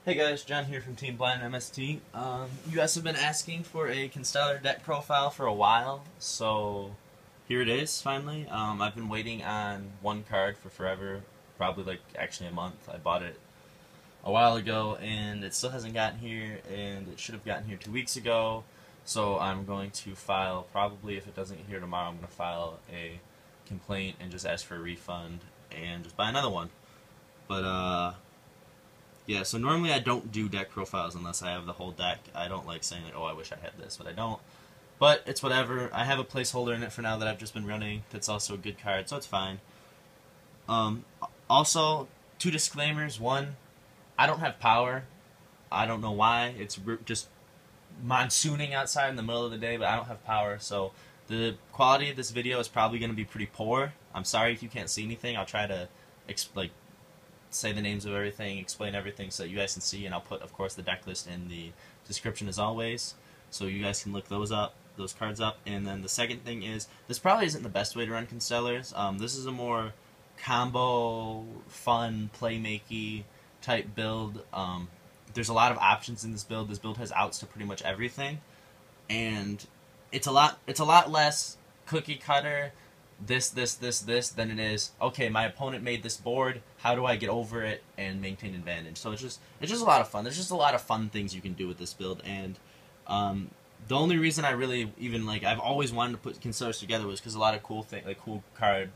Hey guys, John here from Team Blind MST. You guys have been asking for a Constellar deck profile for a while, so here it is, finally. I've been waiting on one card for forever, probably actually a month. I bought it a while ago, and it still hasn't gotten here, and it should have gotten here 2 weeks ago, so I'm going to file, probably if it doesn't get here tomorrow, I'm going to file a complaint and just ask for a refund and just buy another one. But, yeah, so normally I don't do deck profiles unless I have the whole deck. I don't like saying, oh, I wish I had this, but I don't. But it's whatever. I have a placeholder in it for now that I've just been running. That's also a good card, so it's fine. Also, 2 disclaimers. One, I don't have power. I don't know why. It's just monsooning outside in the middle of the day, but I don't have power, so the quality of this video is probably going to be pretty poor. I'm sorry if you can't see anything. I'll try to say the names of everything, explain everything so that you guys can see, and I'll put, of course, the deck list in the description as always, so you guys can look those cards up. And then the second thing is, this probably isn't the best way to run Constellars. This is a more combo, fun, playmakey type build. There's a lot of options in this build. This build has outs to pretty much everything, and it's a lot less cookie cutter, this than it is, okay, my opponent made this board, how do I get over it and maintain advantage? So it's just a lot of fun. There's just a lot of fun things you can do with this build, and the only reason I really even I've always wanted to put Constellars together was because a lot of cool cool card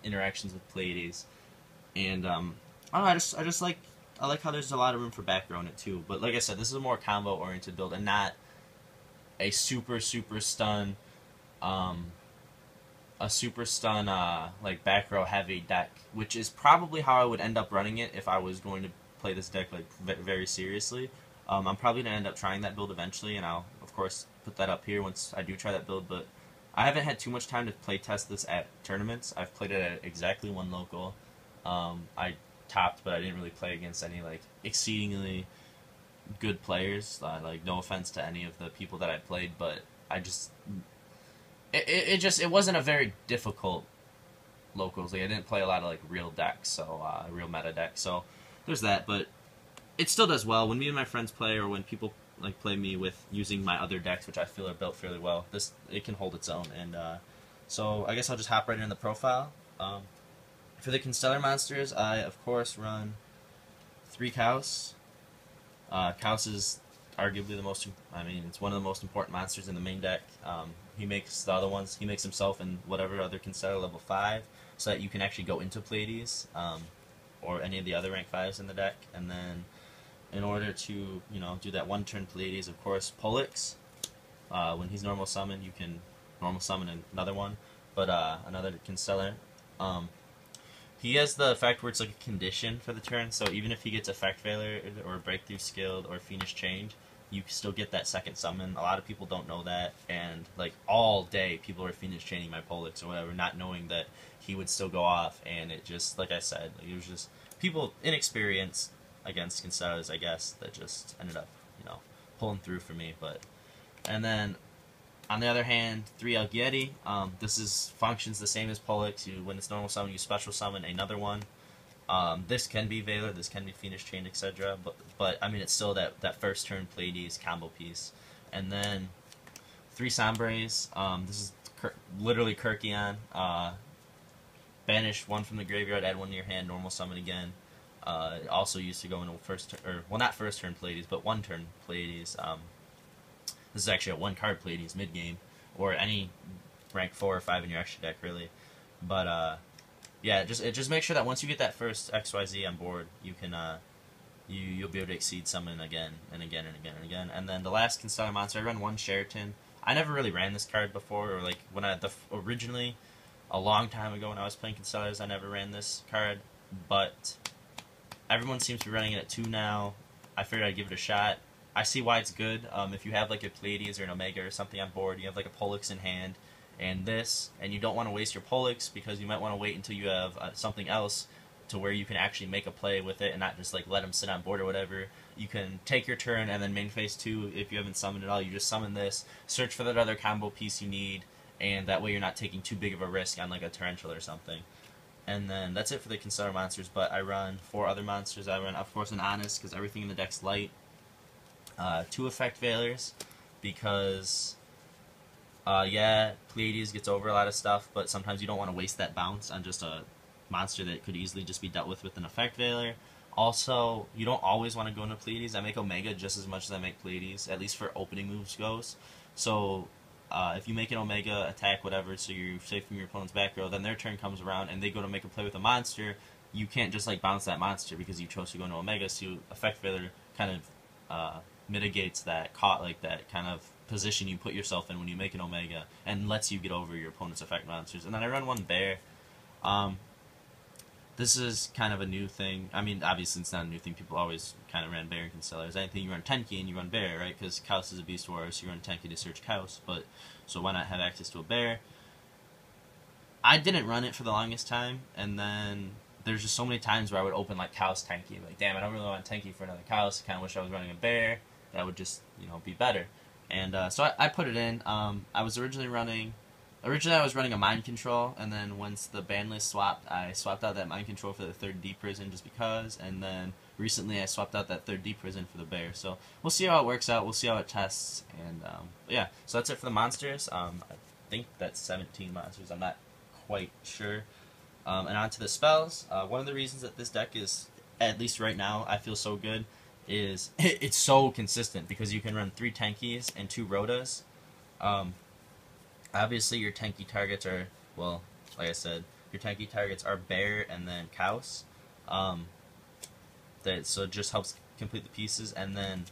interactions with Pleiades, and I don't know, I like how there's a lot of room for back row in it too. But like I said, this is a more combo oriented build and not a super stun back row heavy deck, which is probably how I would end up running it if I was going to play this deck very seriously. I'm probably going to end up trying that build eventually, and I'll of course put that up here once I do try that build, but I haven't had too much time to play test this at tournaments. I've played it at exactly 1 local. I topped, but I didn't really play against any exceedingly good players. No offense to any of the people that I played, but it wasn't a very difficult locals. I didn't play a lot of real decks, so real meta decks. So there's that, but it still does well when me and my friends play, or when people play me with using my other decks, which I feel are built fairly well. It can hold its own, and so I guess I'll just hop right into the profile. For the Constellar monsters, I of course run 3 Kaus. Kaus is arguably it's one of the most important monsters in the main deck. He makes the other ones, he makes himself and whatever other Constellar level 5, so that you can actually go into Pleiades, or any of the other rank 5s in the deck. And then, in order to, do that 1-turn Pleiades, of course, Pollux. When he's normal summoned, you can normal summon another one, but another Constellar. He has the effect where it's a condition for the turn, so even if he gets effect failure or breakthrough skilled or Fiendish Chain, you still get that second summon. A lot of people don't know that, and all day people are Fiendish Chaining my Pollux or whatever, not knowing that he would still go off, and it just, like I said, it was just people inexperienced against Constellars, I guess, that just ended up, pulling through for me. And then, on the other hand, 3 Algeidi. This functions the same as Pollux. When it's normal summon, you special summon another one. This can be Valor, this can be Fiendish Chain, etc. But I mean, it's still that first turn Pleiades combo piece. And then 3 Sombres. This is literally Kirkion. Banish 1 from the graveyard, add 1 to your hand, normal summon again. It also used to go into not first turn Pleiades, but 1-turn Pleiades. This is actually a 1-card Pleiades mid-game, or any rank 4 or 5 in your extra deck, really. But, yeah, it just make sure that once you get that first XYZ on board, you can, you'll be able to exceed summon again, and again, and again, and again. And then the last Constellar monster, I run 1 Sheratan. I never really ran this card before, or when originally, a long time ago when I was playing Constellars, I never ran this card, but everyone seems to be running it at 2 now. I figured I'd give it a shot. I see why it's good. If you have a Pleiades or an Omega or something on board, you have a Pollux in hand, and you don't want to waste your Pollux because you might want to wait until you have something else to where you can actually make a play with it and not just let him sit on board or whatever. You can take your turn, and then main phase 2, if you haven't summoned at all, you just summon this, search for that other combo piece you need, and that way you're not taking too big of a risk on a Torrential or something. And then that's it for the Constellar monsters, but I run 4 other monsters. I run, of course, an Honest, because everything in the deck's light. 2 Effect Failures, because, yeah, Pleiades gets over a lot of stuff, but sometimes you don't want to waste that bounce on just a monster that could easily just be dealt with an Effect Failure. Also, you don't always want to go into Pleiades. I make Omega just as much as I make Pleiades, at least for opening moves goes. So, if you make an Omega attack, whatever, so you're safe from your opponent's back row, then their turn comes around and they go to make a play with a monster, you can't just like bounce that monster because you chose to go into Omega, so Effect Failure kind of mitigates that that kind of position you put yourself in when you make an Omega and lets you get over your opponent's effect monsters. And then I run 1 Bear. This is kind of a new thing. I mean, obviously it's not a new thing. People always kind of ran Bear in Constellars. Anything you run Tenki and you run Bear, right? Because Kaus is a Beast Warrior, so you run Tenki to search Kaus. But so why not have access to a Bear? I didn't run it for the longest time, and then there's just so many times where I would open like Kaus Tenki, like damn, I don't really want Tenki for another Kaus. I kind of wish I was running a Bear. That would just be better. And so I put it in. I was originally I was running a Mind Control, and then once the ban list swapped, I swapped out that Mind Control for the 3rd D Prison just because, and then recently I swapped out that 3rd D Prison for the Bear. So we'll see how it works out, we'll see how it tests, and yeah, so that's it for the monsters. I think that's 17 monsters, I'm not quite sure. And on to the spells. One of the reasons that this deck is, at least right now, I feel so good, is it's so consistent, because you can run 3 Tenkis and 2 Rotas. Obviously, your Tenki targets are, well, like I said, your Tenki targets are Bear and then Kaus. So it just helps complete the pieces. And then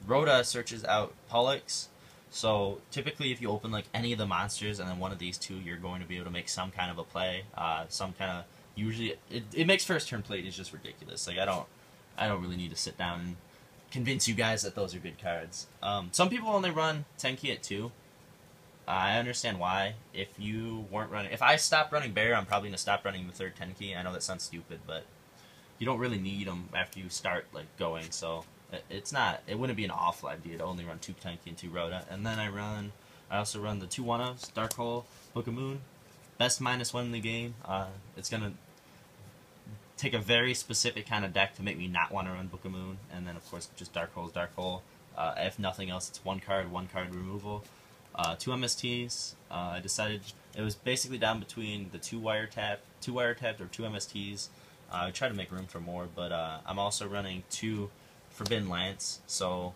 Rota searches out Pollux. So typically, if you open like any of the monsters and then one of these 2, you're going to be able to make some kind of a play. Some kind of, usually it makes first turn play is just ridiculous. Like I don't really need to sit down and convince you guys that those are good cards. Some people only run Tenki at 2. I understand why. If I stopped running Bear, I'm probably going to stop running the 3rd Tenki. I know that sounds stupid, but you don't really need them after you start like going, so it wouldn't be an awful idea to only run 2 Tenki and 2 Rota. And then I also run the 2 1-ofs, Dark Hole, Book of Moon. Best -1 in the game. It's going to take a very specific kind of deck to make me not want to run Book of Moon, and then of course just Dark Hole is Dark Hole. If nothing else, it's 1 card removal. 2 MSTs. I decided it was basically down between the 2 wiretapped or 2 MSTs. I tried to make room for more, but I'm also running 2 Forbiddne Lance, so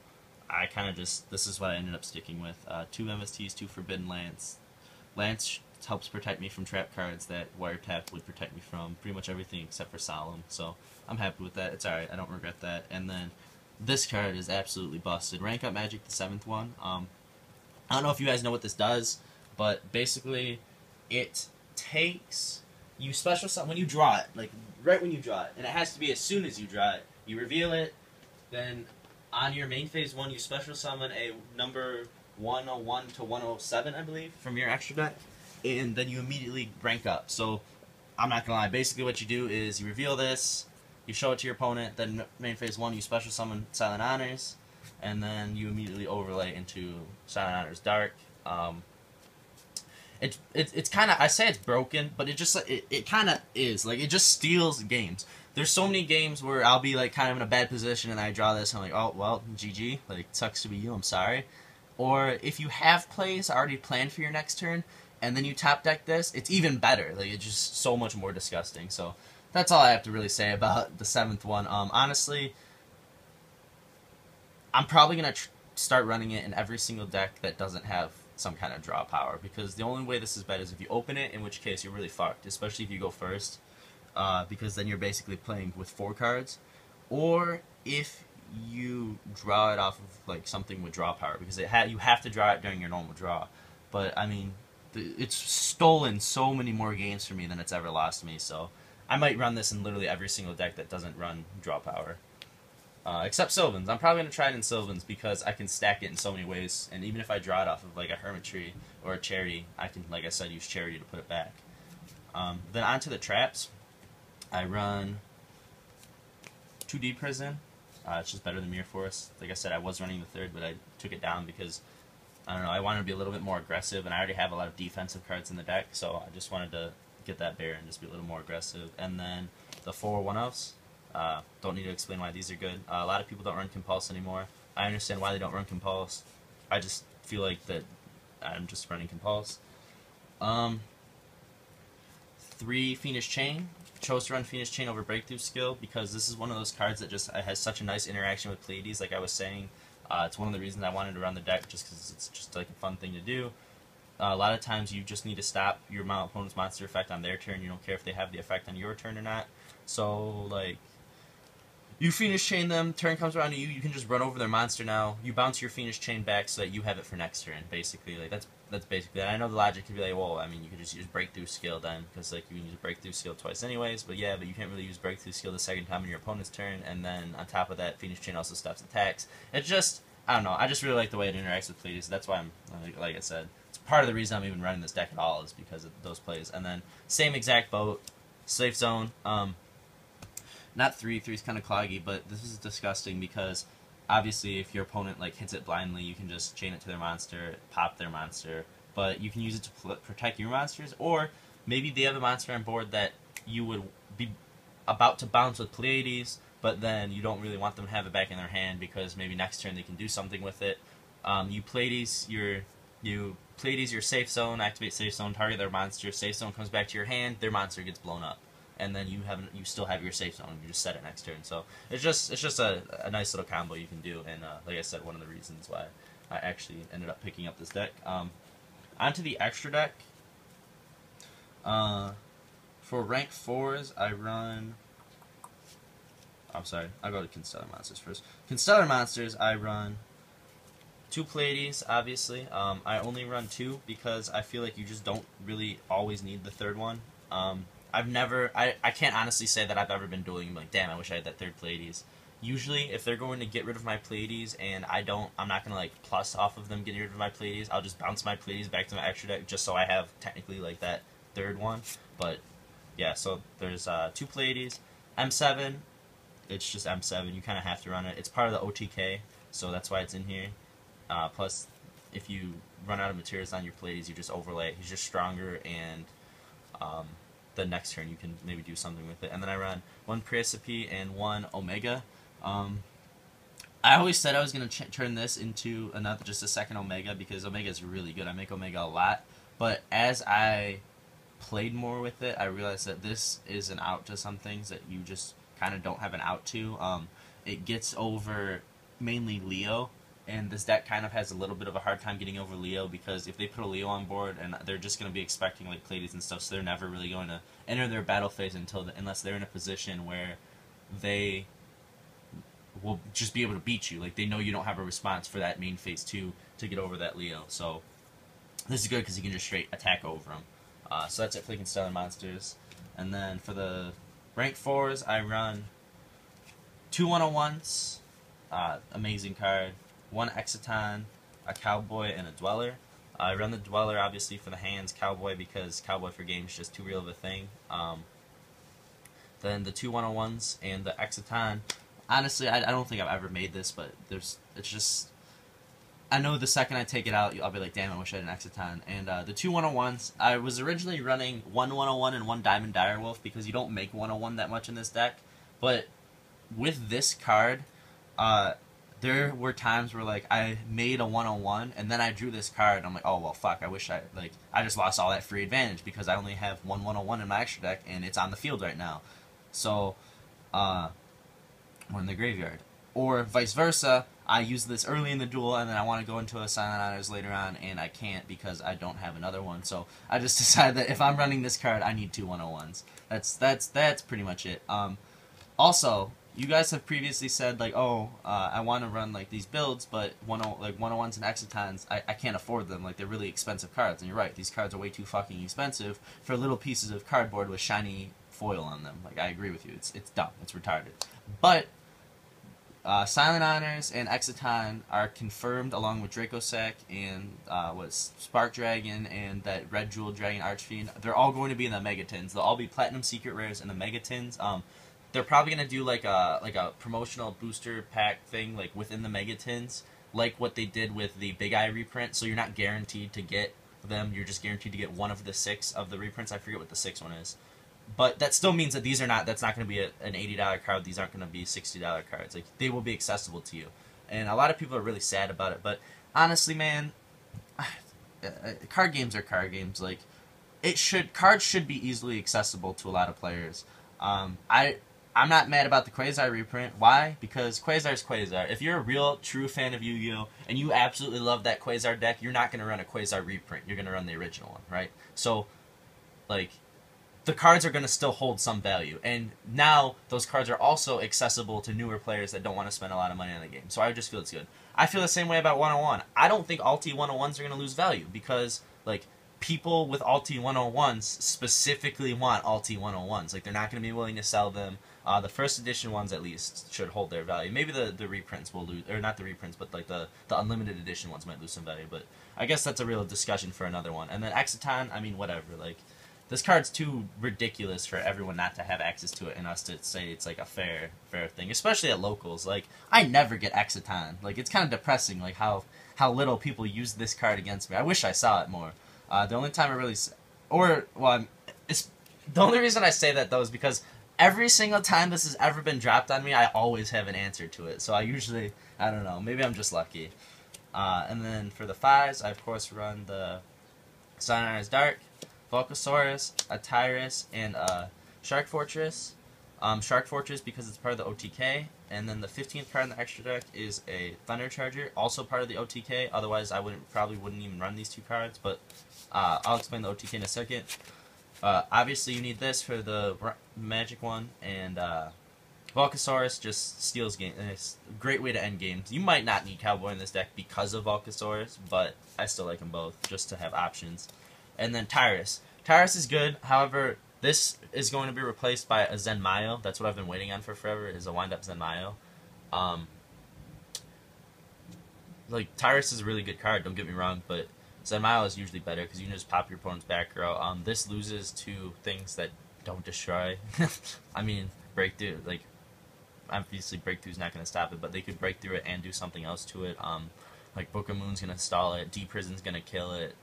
I kind of this is what I ended up sticking with. 2 MSTs, 2 Forbiddne Lance. Lance helps protect me from trap cards that wiretap would protect me from pretty much everything except for Solemn, so I'm happy with that. It's alright, I don't regret that. And then this card is absolutely busted. Rank Up Magic, the 7th one. I don't know if you guys know what this does, but basically it takes, you special summon, when you draw it, like right when you draw it, and it has to be as soon as you draw it, you reveal it, then on your main phase 1 you special summon a number 101 to 107, I believe, from your extra deck, and then you immediately rank up. So I'm not gonna lie, basically what you do is you reveal this, you show it to your opponent, then main phase 1 you special summon Silent Honors, and then you immediately overlay into Silent Honors Dark. It's kind of, I say it's broken, but it kind of is. Like, it just steals games. There's so many games where I'll be like kind of in a bad position and I draw this and I'm like, oh well, GG, like sucks to be you, I'm sorry. Or if you have plays already planned for your next turn and then you top deck this, it's even better. Like, it's just so much more disgusting. So that's all I have to really say about the 7th one. Honestly, I'm probably going to start running it in every single deck that doesn't have some kind of draw power, because the only way this is bad is if you open it, in which case you're really fucked, especially if you go first, because then you're basically playing with 4 cards, or if you draw it off of like something with draw power, because you have to draw it during your normal draw. But I mean, it's stolen so many more games for me than it's ever lost me, so I might run this in literally every single deck that doesn't run draw power. Except Sylvans. I'm probably going to try it in Sylvans because I can stack it in so many ways, and even if I draw it off of like a Hermitry or a Charity, I can, like I said, use Charity to put it back. Then onto the traps. I run 2D Prison. It's just better than Mirror Force. Like I said, I was running the 3rd, but I took it down because, I don't know, I wanted to be a little bit more aggressive, and I already have a lot of defensive cards in the deck, so I just wanted to get that bear and just be a little more aggressive. And then the 4 1-offs. Don't need to explain why these are good. A lot of people don't run Compulse anymore. I understand why they don't run Compulse. I just feel like that I'm just running Compulse. 3 Fiendish Chain. Chose to run Fiendish Chain over Breakthrough Skill because this is one of those cards that just has such a nice interaction with Pleiades. Like I was saying, it's one of the reasons I wanted to run the deck, just because it's just like a fun thing to do. A lot of times you just need to stop your opponent's monster effect on their turn. You don't care if they have the effect on your turn or not. So like, you Fiendish Chain them, turn comes around to you, you can just run over their monster now. You bounce your Fiendish Chain back so that you have it for next turn, basically. Like that's basically it. I know the logic could be like, well, I mean, you could just use Breakthrough Skill then, because like you can use Breakthrough Skill twice anyways, but yeah, but you can't really use Breakthrough Skill the second time in your opponent's turn, and then on top of that, Fiendish Chain also stops attacks. It's just, I don't know, I just really like the way it interacts with Pleiades. That's why I'm, like I said, it's part of the reason I'm even running this deck at all, is because of those plays. And then, same exact boat, Safe Zone, not 3 is kind of cloggy, but this is disgusting because obviously if your opponent like hits it blindly, you can just chain it to their monster, pop their monster, but you can use it to protect your monsters, or maybe they have a monster on board that you would be about to bounce with Pleiades, but then you don't really want them to have it back in their hand because maybe next turn they can do something with it. You Pleiades your Safe Zone, activate Safe Zone, target their monster, Safe Zone comes back to your hand, their monster gets blown up. And then you still have your Safe Zone. You just set it next turn. So it's just a nice little combo you can do. And like I said, one of the reasons why I actually ended up picking up this deck. Onto the extra deck. For rank 4s, I run. I'm sorry. I'll go to Constellar Monsters first. Constellar Monsters, I run 2 Pleiades, obviously. I only run 2 because I feel like you just don't really always need the third one. I can't honestly say that I've ever been dueling like, damn, I wish I had that 3rd Pleiades. Usually, if they're going to get rid of my Pleiades and I'm not going to like plus off of them getting rid of my Pleiades, I'll just bounce my Pleiades back to my extra deck just so I have technically like that 3rd one. But yeah, so there's 2 Pleiades. M7, it's just M7. You kind of have to run it. It's part of the OTK, so that's why it's in here. Plus, if you run out of materials on your Pleiades, you just overlay it. He's just stronger, and the next turn you can maybe do something with it. And then I run 1 Praecipe and 1 Omega. I always said I was going to turn this into just a second Omega because Omega is really good. I make Omega a lot, but as I played more with it, I realized that this is an out to some things that you just kind of don't have an out to. It gets over mainly Leo, and this deck kind of has a little bit of a hard time getting over Leo because if they put a Leo on board, and they're just going to be expecting like Pleiades and stuff, so they're never really going to enter their battle phase unless they're in a position where they will just be able to beat you. Like they know you don't have a response for that main phase 2 to get over that Leo. So this is good because you can just straight attack over them. So that's it for the Constellar Monsters. And then for the rank 4s, I run 2 101s. Amazing card. 1 Exciton, a Cowboy, and a Dweller. I run the Dweller obviously for the hands, Cowboy because Cowboy for game is just too real of a thing. Then the 2 101s and the Exciton. Honestly, I don't think I've ever made this, but it's just, I know the second I take it out, I'll be like, damn, I wish I had an Exciton. And the 2 101s, I was originally running 1 101 and 1 Diamond Direwolf because you don't make 101 that much in this deck. But with this card, there were times where like I made a 101 and then I drew this card and I'm like, oh well fuck, I wish I just lost all that free advantage because I only have 1 101 in my extra deck and it's on the field right now. So or in the graveyard. Or vice versa, I use this early in the duel and then I want to go into a Silent Honors later on and I can't because I don't have another one. So I just decided that if I'm running this card, I need 2 101s. That's pretty much it. Also, you guys have previously said like, oh, I want to run like these builds, but 101s and Excitons, I can't afford them. Like they're really expensive cards, and you're right. These cards are way too fucking expensive for little pieces of cardboard with shiny foil on them. Like I agree with you. It's dumb. It's retarded. But Silent Honors and Exciton are confirmed along with Dracossack and Spark Dragon and that Red Jewel Dragon Archfiend. They're all going to be in the Megatins. They'll all be Platinum Secret Rares in the Megatins. They're probably gonna do like a promotional booster pack thing like within the Megatins, like what they did with the Big Eye reprint. So you're not guaranteed to get them, you're just guaranteed to get one of the 6 of the reprints. I forget what the 6th one is. But that still means that these are not, that's not going to be an $80 card. These aren't going to be $60 cards. Like, they will be accessible to you. And a lot of people are really sad about it. But honestly, man, card games are card games. Like, cards should be easily accessible to a lot of players. I'm not mad about the Quasar reprint. Why? Because Quasar's Quasar. If you're a real, true fan of Yu-Gi-Oh! And you absolutely love that Quasar deck, you're not going to run a Quasar reprint. You're going to run the original one, right? So, like, the cards are going to still hold some value. And now, those cards are also accessible to newer players that don't want to spend a lot of money on the game. So I just feel it's good. I feel the same way about 101. I don't think Alti 101s are going to lose value because, like, people with Alti 101s specifically want Alti 101s. Like, they're not going to be willing to sell them. The first edition ones, at least, should hold their value. Maybe the reprints will lose, or not the reprints, but like the unlimited edition ones might lose some value. But I guess that's a real discussion for another one. And then Exciton, I mean, whatever. Like, this card's too ridiculous for everyone not to have access to it and us to say it's like a fair thing, especially at locals. Like, I never get Exciton. Like, it's kind of depressing, like how little people use this card against me. I wish I saw it more. The only time I really, the only reason I say that though is because every single time this has ever been dropped on me, I always have an answer to it. So I usually, I don't know, maybe I'm just lucky. And then for the 5s, I of course run the Sunrise Dark, Volcasaurus, a Tyrus, and Shark Fortress. Shark Fortress because it's part of the OTK. And then the 15th card in the extra deck is a Thunder Charger, also part of the OTK. Otherwise, I probably wouldn't even run these 2 cards, but I'll explain the OTK in a second. Obviously, you need this for the Magic one, and Volcasaurus just steals game. It's a great way to end games. You might not need Cowboy in this deck because of Volcasaurus, but I still like them both just to have options. And then Tyrus. Tyrus is good, however, this is going to be replaced by a Zenmayo. That's what I've been waiting on for forever, is a wind-up Zenmayo. Like, Tyrus is a really good card, don't get me wrong, but Zenmayo is usually better because you can just pop your opponent's back row. This loses to things that don't destroy. I mean, Breakthrough, like, obviously Breakthrough's not going to stop it, but they could break through it and do something else to it. Like, Book of Moon's going to stall it, D-Prison's going to kill it,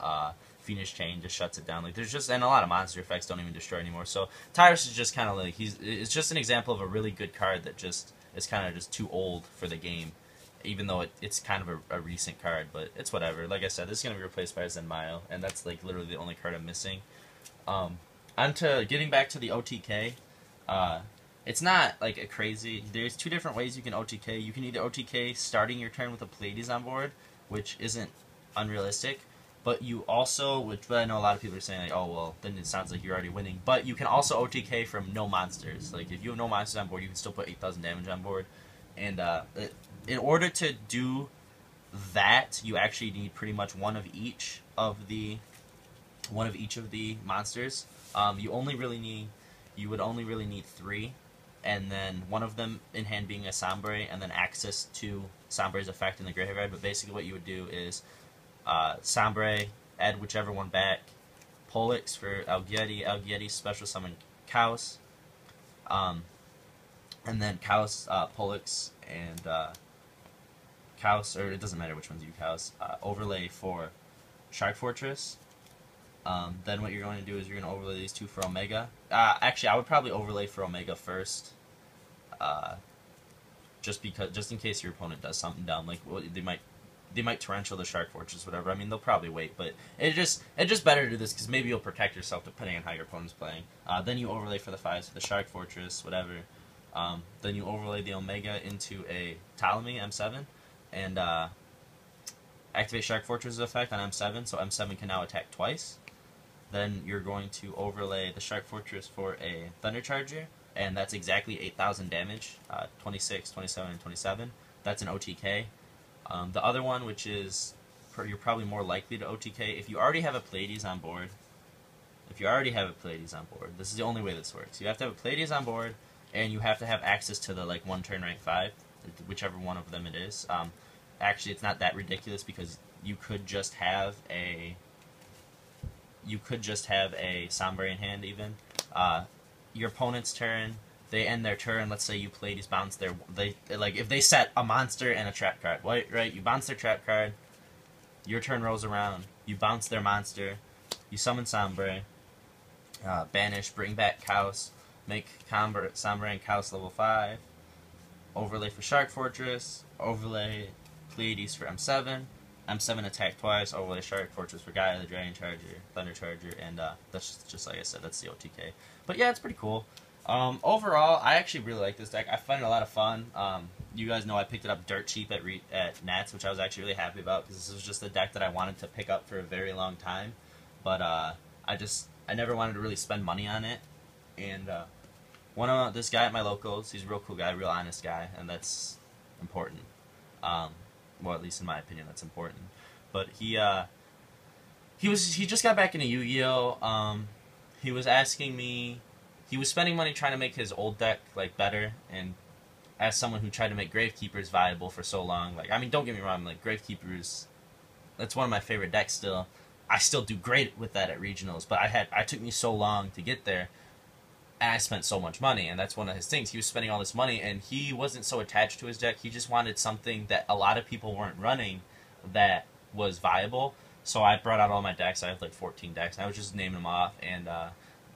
Fiendish Chain just shuts it down. Like, there's just, and a lot of monster effects don't even destroy anymore. So Tyrus is just kind of like, it's just an example of a really good card that just is kind of just too old for the game, even though it's kind of a recent card, but it's whatever. Like I said, this is going to be replaced by a Zenmayo, and that's like literally the only card I'm missing. On to getting back to the OTK. It's not like a crazy, there's 2 different ways you can OTK. You can either OTK starting your turn with a Pleiades on board, which isn't unrealistic, but you also, but I know a lot of people are saying, like, oh, well, then it sounds like you're already winning. But you can also OTK from no monsters. Like, if you have no monsters on board, you can still put 8,000 damage on board. And in order to do that, you actually need pretty much one of each of the monsters. You would only really need 3, and then one of them in hand being a Sombre, and then access to Sombre's effect in the graveyard. But basically, what you would do is Sombre, add whichever one back, Pollux for Algeidi special summon Kaus, and then Kaus, Pollux, and Kaus, or it doesn't matter which ones you Kaus, overlay for Shark Fortress. Then what you're going to do is you're going to overlay these 2 for Omega. Actually, I would probably overlay for Omega first, just in case your opponent does something dumb, like they might torrential the Shark Fortress, whatever. I mean, they'll probably wait, but it's just better to do this because maybe you'll protect yourself depending on how your opponent's playing. Then you overlay for the 5s, the Shark Fortress, whatever. Then you overlay the Omega into a Ptolemy M7, and activate Shark Fortress's effect on M7, so M7 can now attack twice. Then you're going to overlay the Shark Fortress for a Thunder Charger, and that's exactly 8,000 damage, 26, 27, and 27. That's an OTK. The other one, which is you're probably more likely to OTK, if you already have a Pleiades on board. This is the only way this works. You have to have a Pleiades on board, and you have to have access to the like 1 turn rank 5, whichever one of them it is. Actually, it's not that ridiculous because you could just have a Sombre in hand even. Your opponent's turn, they end their turn, let's say you Pleiades bounce if they set a monster and a trap card, right? You bounce their trap card, your turn rolls around, you bounce their monster, you summon Sombre, banish, bring back Kaus, make Sombre and Kaus level 5, overlay for Shark Fortress, overlay Pleiades for M7, M7 attack twice, overlay Shark Fortress for Gaia, the Dragon Charger, Thunder Charger, and that's just like I said, that's the OTK. But yeah, it's pretty cool. Overall, I actually really like this deck. I find it a lot of fun. You guys know I picked it up dirt cheap at Nats, which I was actually really happy about because this was just a deck that I wanted to pick up for a very long time. But I never wanted to really spend money on it. And this guy at my locals, he's a real cool guy, real honest guy, and that's important. Well, at least in my opinion, that's important. But he just got back into Yu-Gi-Oh. He was asking me. He was spending money trying to make his old deck like better, and as someone who tried to make Gravekeepers viable for so long, like, I mean, don't get me wrong, like, Gravekeepers, that's one of my favorite decks still. I still do great with that at regionals, but it took me so long to get there, and I spent so much money, and that's one of his things. He was spending all this money, and he wasn't so attached to his deck. He just wanted something that a lot of people weren't running that was viable. So I brought out all my decks. I have like 14 decks, and I was just naming them off, and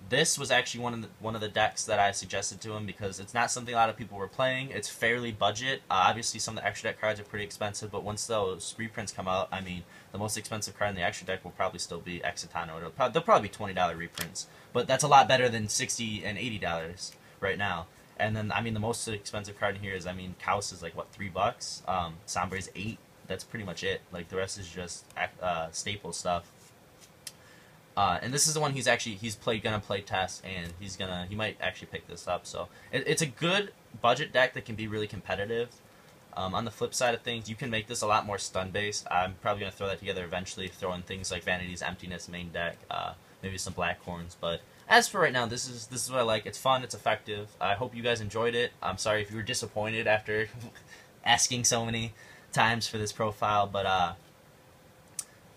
this was actually one of the decks that I suggested to him because it's not something a lot of people were playing. It's fairly budget. Obviously, some of the extra deck cards are pretty expensive, but once those reprints come out, I mean, the most expensive card in the extra deck will probably still be Exitano. They'll probably be $20 reprints, but that's a lot better than $60 and $80 right now. And then, I mean, the most expensive card in here is, I mean, Kaus is like, what, $3? Sombre's $8. That's pretty much it. Like, the rest is just staple stuff. And this is the one he's gonna play test, and he might actually pick this up. So it's a good budget deck that can be really competitive. On the flip side of things, you can make this a lot more stun based. I'm probably gonna throw that together eventually, throw in things like Vanity's Emptiness main deck, maybe some Black Horns. But as for right now, this is what I like. It's fun, it's effective. I hope you guys enjoyed it. I'm sorry if you were disappointed after asking so many times for this profile, but I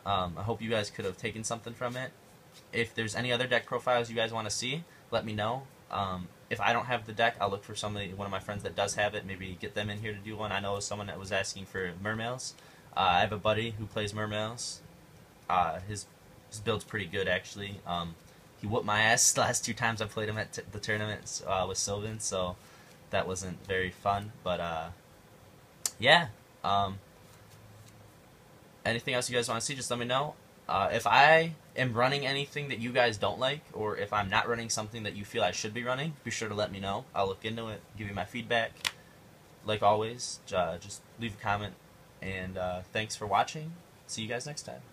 hope you guys could have taken something from it. If there's any other deck profiles you guys want to see, let me know. If I don't have the deck, I'll look for one of my friends that does have it, maybe get them in here to do one. I know someone that was asking for Mermails. I have a buddy who plays Mermails. His build's pretty good, actually. He whooped my ass the last 2 times I played him at the tournaments with Sylvan, so that wasn't very fun. But, yeah. Anything else you guys want to see, just let me know. If I am running anything that you guys don't like, or if I'm not running something that you feel I should be running, be sure to let me know. I'll look into it, give you my feedback. Like always, just leave a comment, and thanks for watching. See you guys next time.